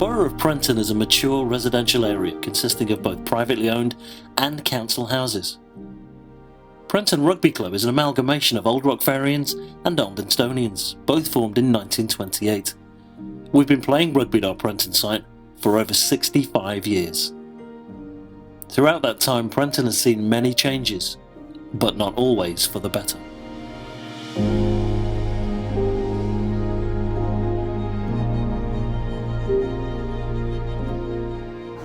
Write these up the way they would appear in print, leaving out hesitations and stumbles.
borough of Prenton is a mature residential area consisting of both privately owned and council houses. Prenton Rugby Club is an amalgamation of Old Rockfarians and Aldenstonians, both formed in 1928. We've been playing rugby at our Prenton site for over 65 years. Throughout that time, Prenton has seen many changes, but not always for the better.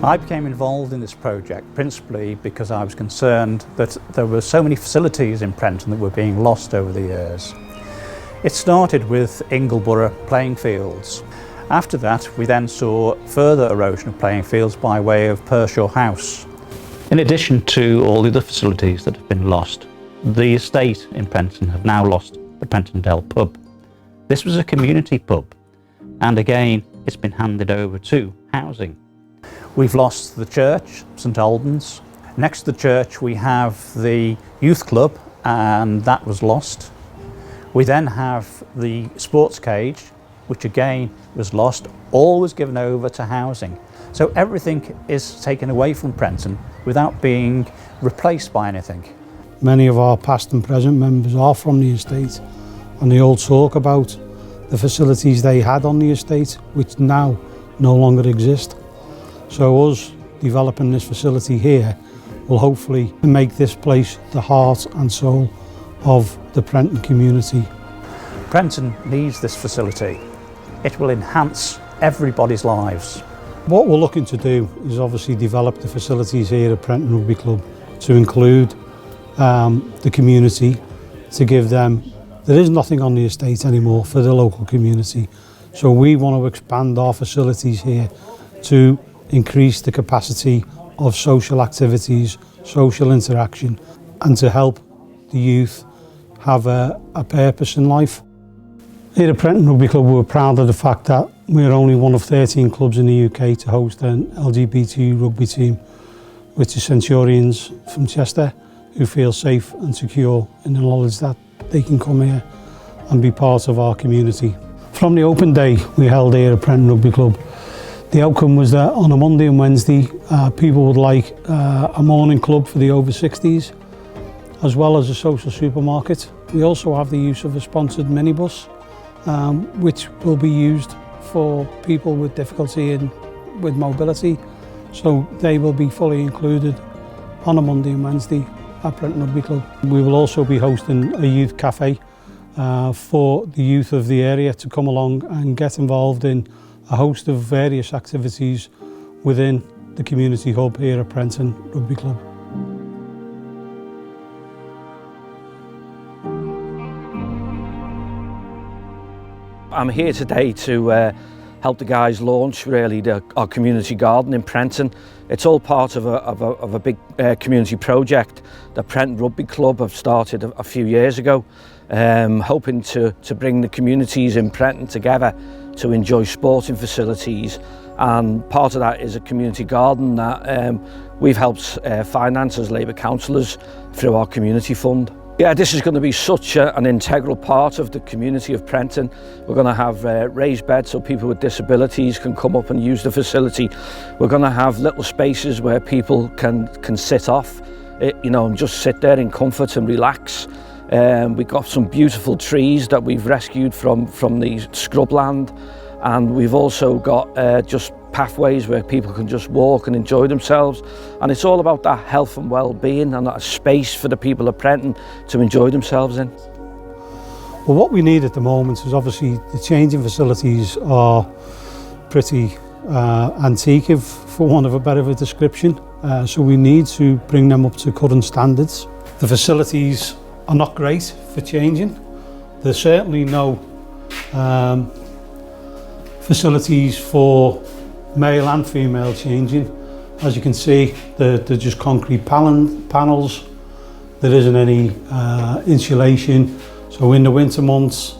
I became involved in this project principally because I was concerned that there were so many facilities in Prenton that were being lost over the years. It started with Ingleborough playing fields. After that, we then saw further erosion of playing fields by way of Pershaw House. In addition to all the other facilities that have been lost, the estate in Prenton have now lost the Prenton Dell pub. This was a community pub, and again, it's been handed over to housing. We've lost the church, St Albans. Next to the church we have the youth club, and that was lost. We then have the sports cage, which again was lost, all was given over to housing. So everything is taken away from Prenton without being replaced by anything. Many of our past and present members are from the estate, and they all talk about the facilities they had on the estate, which now no longer exist. So us developing this facility here will hopefully make this place the heart and soul of the Prenton community. Prenton needs this facility. It will enhance everybody's lives. What we're looking to do is obviously develop the facilities here at Prenton Rugby Club to include the community, to give them, there is nothing on the estate anymore for the local community. So we want to expand our facilities here to increase the capacity of social activities, social interaction, and to help the youth have a purpose in life. Here at Prenton Rugby Club, we're proud of the fact that we're only one of 13 clubs in the UK to host an LGBT rugby team, which is Centurions from Chester, who feel safe and secure in the knowledge that they can come here and be part of our community. From the open day we held here at Prenton Rugby Club, the outcome was that on a Monday and Wednesday, people would like a morning club for the over 60s, as well as a social supermarket. We also have the use of a sponsored minibus, which will be used for people with difficulty with mobility. So they will be fully included on a Monday and Wednesday at Prenton Rugby Club. We will also be hosting a youth cafe for the youth of the area to come along and get involved in a host of various activities within the community hub here at Prenton Rugby Club. I'm here today to help the guys launch really our community garden in Prenton. It's all part of a big community project that Prenton Rugby Club have started a few years ago, hoping to bring the communities in Prenton together to enjoy sporting facilities, and part of that is a community garden that we've helped finance as Labour councillors through our community fund. Yeah, this is going to be such an integral part of the community of Prenton. We're going to have raised beds so people with disabilities can come up and use the facility. We're going to have little spaces where people can sit off, and just sit there in comfort and relax. We've got some beautiful trees that we've rescued from the scrubland, and we've also got just pathways where people can just walk and enjoy themselves, and it's all about that health and well-being and that space for the people of Prenton to enjoy themselves in. Well, what we need at the moment is obviously the changing facilities are pretty antique, for want of a better description, so we need to bring them up to current standards. The facilities are not great for changing. There's certainly no facilities for male and female changing. As you can see, they're just concrete panels. There isn't any insulation. So in the winter months,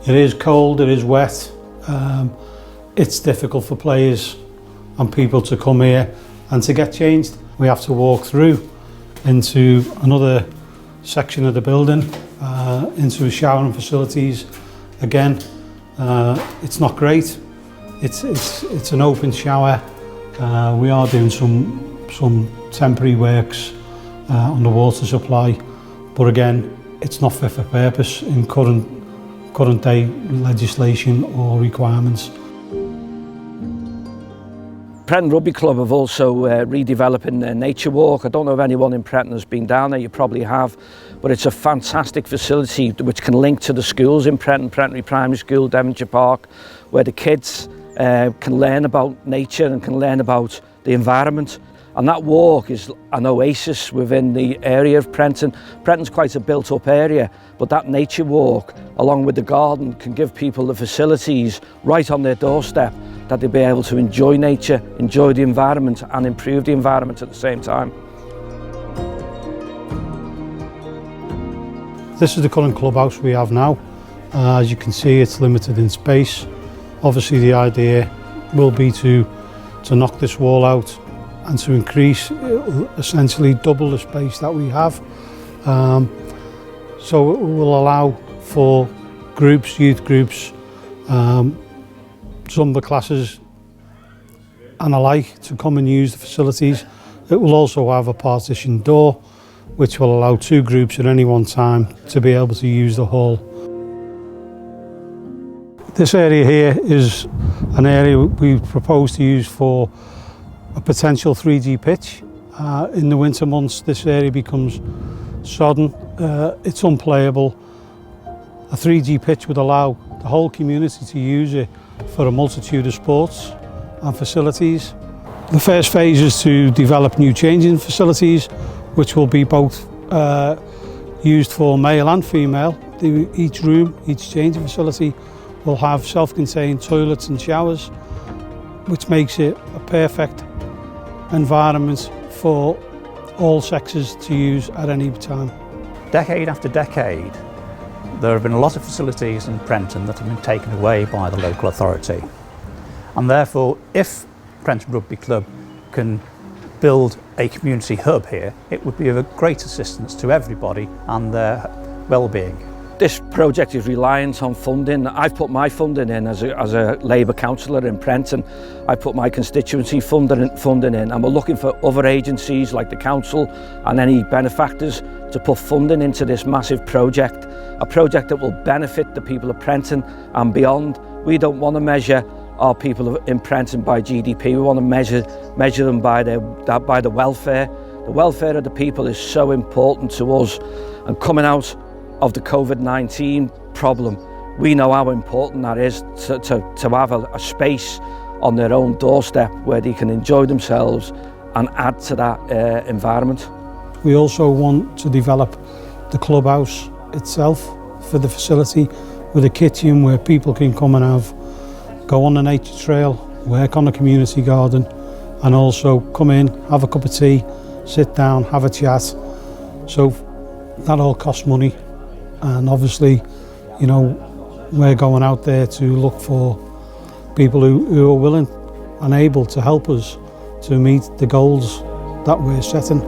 it is cold, it is wet. It's difficult for players and people to come here and to get changed. We have to walk through into another section of the building, into showering facilities. Again, it's not great. It's an open shower. We are doing some temporary works on the water supply, but again, it's not fit for purpose in current day legislation or requirements. Prenton Rugby Club have also redeveloping their nature walk. I don't know if anyone in Prenton has been down there, you probably have, but it's a fantastic facility which can link to the schools in Prenton, Prenton Primary School, Devonshire Park, where the kids can learn about nature and can learn about the environment. And that walk is an oasis within the area of Prenton. Prenton's quite a built-up area, but that nature walk, along with the garden, can give people the facilities right on their doorstep that they'll be able to enjoy nature, enjoy the environment and improve the environment at the same time. This is the current clubhouse we have now. As you can see, it's limited in space. Obviously the idea will be to knock this wall out and to increase, essentially double the space that we have. So it will allow for groups, youth groups, Zumba classes and alike to come and use the facilities. It will also have a partition door which will allow 2 groups at any one time to be able to use the hall. This area here is an area we propose to use for a potential 3G pitch. In the winter months this area becomes sodden, it's unplayable. A 3G pitch would allow the whole community to use it for a multitude of sports and facilities. The first phase is to develop new changing facilities which will be both used for male and female. Each room, each changing facility will have self-contained toilets and showers, which makes it a perfect environment for all sexes to use at any time. Decade after decade, there have been a lot of facilities in Prenton that have been taken away by the local authority. And therefore, if Prenton Rugby Club can build a community hub here, it would be of a great assistance to everybody and their well-being. This project is reliant on funding. I've put my funding in as a Labour councillor in Prenton. I put my constituency funding in, and we're looking for other agencies like the council and any benefactors to put funding into this massive project, a project that will benefit the people of Prenton and beyond. We don't want to measure our people in Prenton by GDP. We want to measure them by the welfare. The welfare of the people is so important to us, and coming out of the COVID-19 problem, we know how important that is to have a space on their own doorstep where they can enjoy themselves and add to that environment. We also want to develop the clubhouse itself for the facility with a kitchen where people can come and go on the nature trail, work on the community garden, and also come in, have a cup of tea, sit down, have a chat. So that all costs money. And obviously, you know, we're going out there to look for people who are willing and able to help us to meet the goals that we're setting.